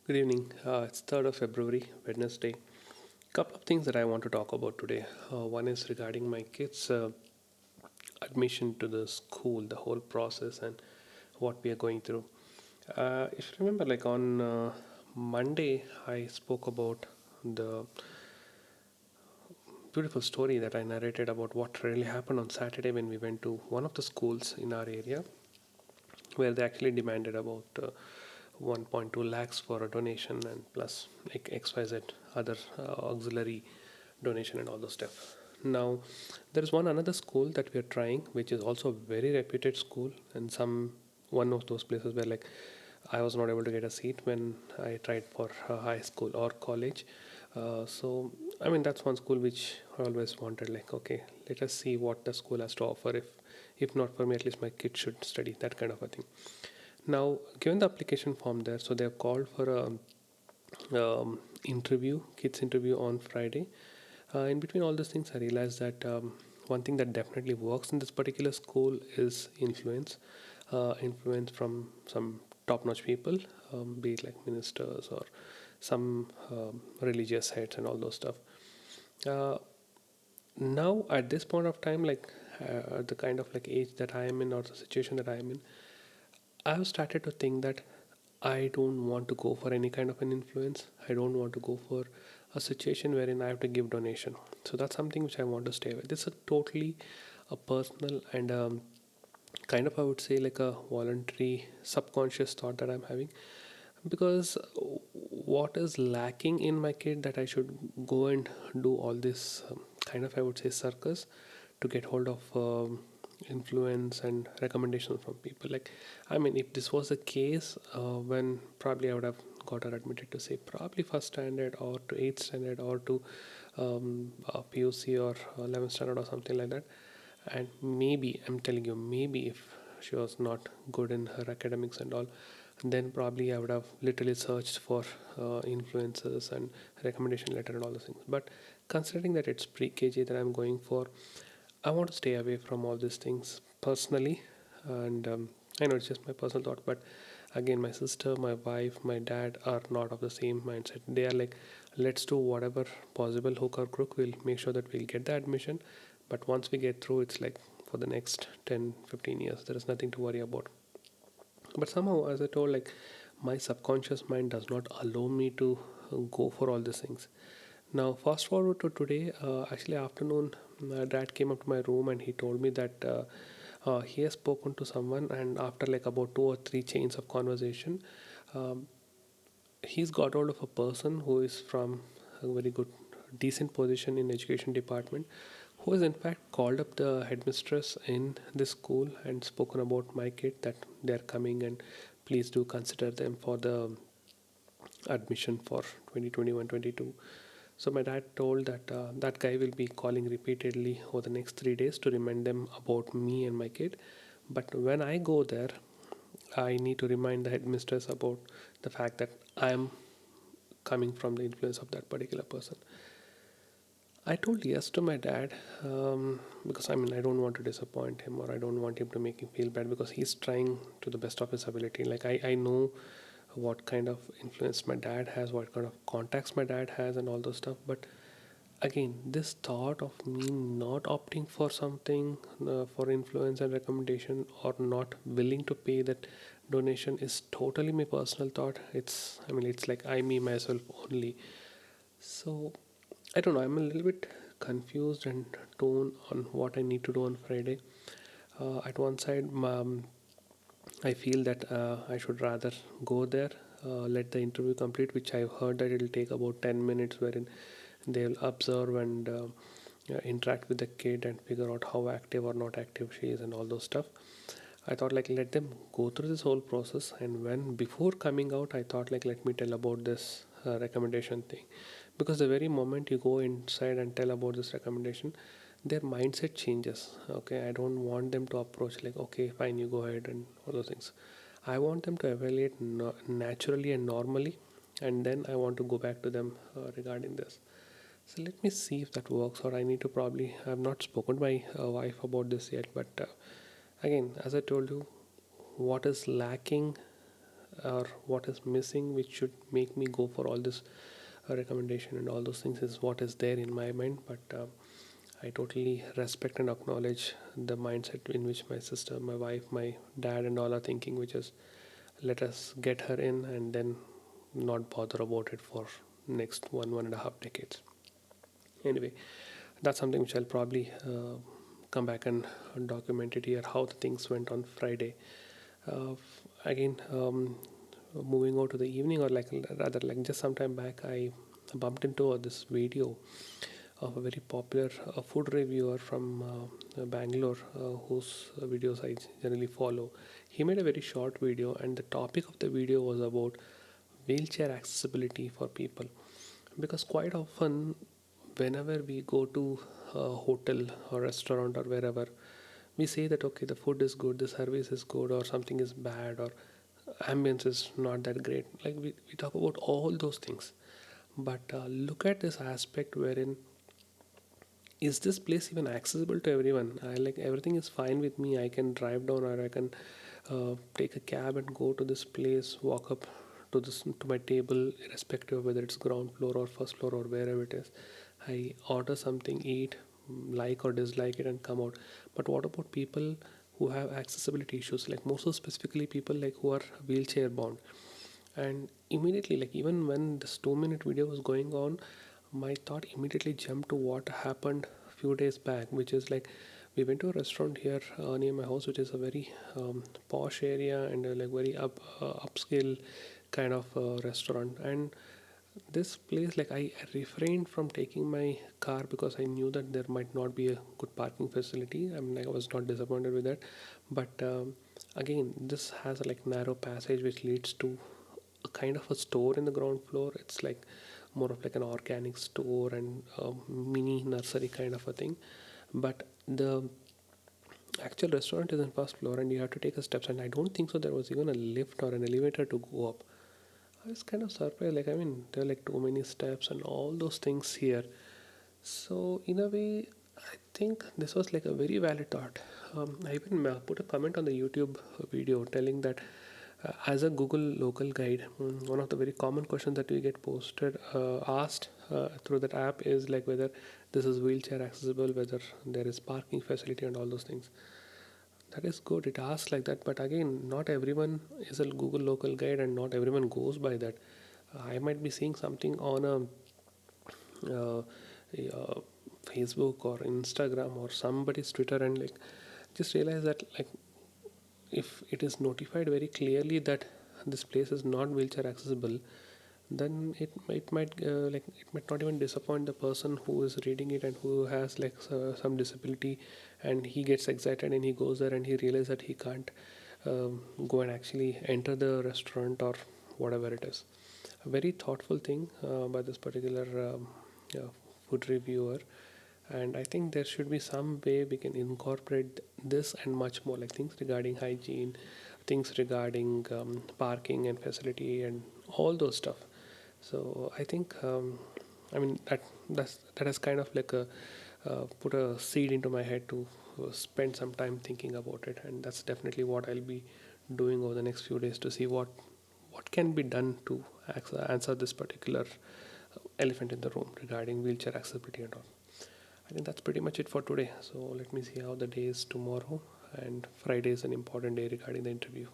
Good evening. It's 3rd of February, Wednesday. Couple of things that I want to talk about today. One is regarding my kids' admission to the school, the whole process, and what we are going through. If you remember, like on Monday, I spoke about the beautiful story that I narrated about what really happened on Saturday when we went to one of the schools in our area where they actually demanded about 1.2 lakhs for a donation and plus like XYZ other auxiliary donation and all those stuff. Now, there is one another school that we are trying, which is also a very reputed school, and some one of those places where like I was not able to get a seat when I tried for high school or college. So I mean that's one school which I always wanted. Like okay, let us see what the school has to offer. If not for me, at least my kid should study that kind of a thing. Now, given the application form there, so they have called for a interview, kids interview on Friday. In between all these things, I realized that one thing that definitely works in this particular school is influence, influence from some top-notch people, be it like ministers or some religious heads and all those stuff. Uh, Now, at this point of time, like the kind of like age that I am in or the situation that I am in, I have started to think that I don't want to go for any kind of an influence. I don't want to go for a situation wherein I have to give donation. So that's something which I want to stay with. It's a totally a personal and kind of I would say like a voluntary subconscious thought that I'm having because what is lacking in my kid that I should go and do all this kind of I would say circus to get hold of influence and recommendations from people. Like I mean if this was the case when probably I would have got her admitted to say probably first standard or to 8th standard or to PUC or 11th standard or something like that. And maybe I'm telling you, maybe if she was not good in her academics and all, then probably I would have literally searched for influencers and recommendation letter and all those things. But considering that it's pre-KG that I'm going for, I want to stay away from all these things personally. And I know it's just my personal thought, but again, my sister, my wife, my dad are not of the same mindset. They are like, let's do whatever possible hook or crook. We'll make sure that we'll get the admission. But once we get through, it's like for the next 10, 15 years, there is nothing to worry about. But somehow, as I told, like my subconscious mind does not allow me to go for all these things. Now, fast forward to today. Actually, afternoon, my dad came up to my room and he told me that he has spoken to someone, and after like about two or three chains of conversation, um, he's got hold of a person who is from a very good, decent position in education department, who has in fact called up the headmistress in this school and spoken about my kid that they are coming and please do consider them for the admission for 2021-22. So my dad told that that guy will be calling repeatedly over the next 3 days to remind them about me and my kid. But when I go there, I need to remind the headmistress about the fact that I am coming from the influence of that particular person. I told yes to my dad because I mean I don't want to disappoint him or I don't want him to make him feel bad because he's trying to the best of his ability. Like I know what kind of influence my dad has, what kind of contacts my dad has, and all those stuff. But again, this thought of me not opting for something for influence and recommendation or not willing to pay that donation is totally my personal thought. It's I mean it's like I me myself only. So I don't know. I'm a little bit confused and torn on what I need to do on Friday. At one side, I feel that I should rather go there, let the interview complete, which I've heard that it'll take about 10 minutes, wherein they'll observe and interact with the kid and figure out how active or not active she is and all those stuff. I thought like let them go through this whole process, and when before coming out, I thought like let me tell about this recommendation thing, because the very moment you go inside and tell about this recommendation, their mindset changes. Okay, I don't want them to approach like okay, fine, you go ahead and all those things. I want them to evaluate naturally and normally, and then I want to go back to them regarding this. So let me see if that works, or I need to probably. I've not spoken to my wife about this yet, but again, as I told you, what is lacking or what is missing which should make me go for all this recommendation and all those things is what is there in my mind. But I totally respect and acknowledge the mindset in which my sister, my wife, my dad, and all are thinking, which is let us get her in and then not bother about it for next 1.5 decades. Anyway, that's something which I'll probably come back and document it here how the things went on Friday. Again, moving over to the evening, or like rather like just some time back, I bumped into this video of a very popular food reviewer from Bangalore, whose videos I generally follow. He made a very short video, and the topic of the video was about wheelchair accessibility for people. Because quite often, whenever we go to a hotel or restaurant or wherever, we say that okay, the food is good, the service is good, or something is bad, or ambience is not that great. Like we talk about all those things, but look at this aspect wherein is this place even accessible to everyone? I like everything is fine with me. I can drive down, or I can take a cab and go to this place, walk up to this to my table, irrespective of whether it's ground floor or first floor or wherever it is. I order something, eat, like or dislike it, and come out. But what about people who have accessibility issues, like more so specifically people like who are wheelchair bound? And immediately, like even when this 2 minute video was going on, my thought immediately jumped to what happened a few days back, which is like we went to a restaurant here near my house, which is a very posh area and like very upscale kind of restaurant. And this place, like I refrained from taking my car because I knew that there might not be a good parking facility. I mean, I was not disappointed with that, but again, this has a like narrow passage which leads to a kind of a store in the ground floor. It's like more of like an organic store and a mini nursery kind of a thing. But the actual restaurant is in first floor, and you have to take a steps. And I don't think so there was even a lift or an elevator to go up. I was kind of surprised. Like I mean, there are like too many steps and all those things here. So in a way, I think this was like a very valid thought. I even put a comment on the YouTube video telling that as a Google local guide, one of the very common questions that we get posted asked through that app is like whether this is wheelchair accessible, whether there is parking facility, and all those things. That is good. It asks like that, but again, not everyone is a Google local guide, and not everyone goes by that. I might be seeing something on uh, uh, Facebook or Instagram or somebody's Twitter, and like just realize that like if it is notified very clearly that this place is not wheelchair accessible, then it might like it might not even disappoint the person who is reading it and who has like some disability, and he gets excited and he goes there and he realizes that he can't go and actually enter the restaurant or whatever it is. A very thoughtful thing by this particular uh, food reviewer, and I think there should be some way we can incorporate this and much more, like things regarding hygiene, things regarding parking and facility and all those stuff. So I think I mean that has kind of like a put a seed into my head to spend some time thinking about it, and that's definitely what I'll be doing over the next few days to see what can be done to answer this particular elephant in the room regarding wheelchair accessibility and all. I think that's pretty much it for today. So let me see how the day is tomorrow, and Friday is an important day regarding the interview.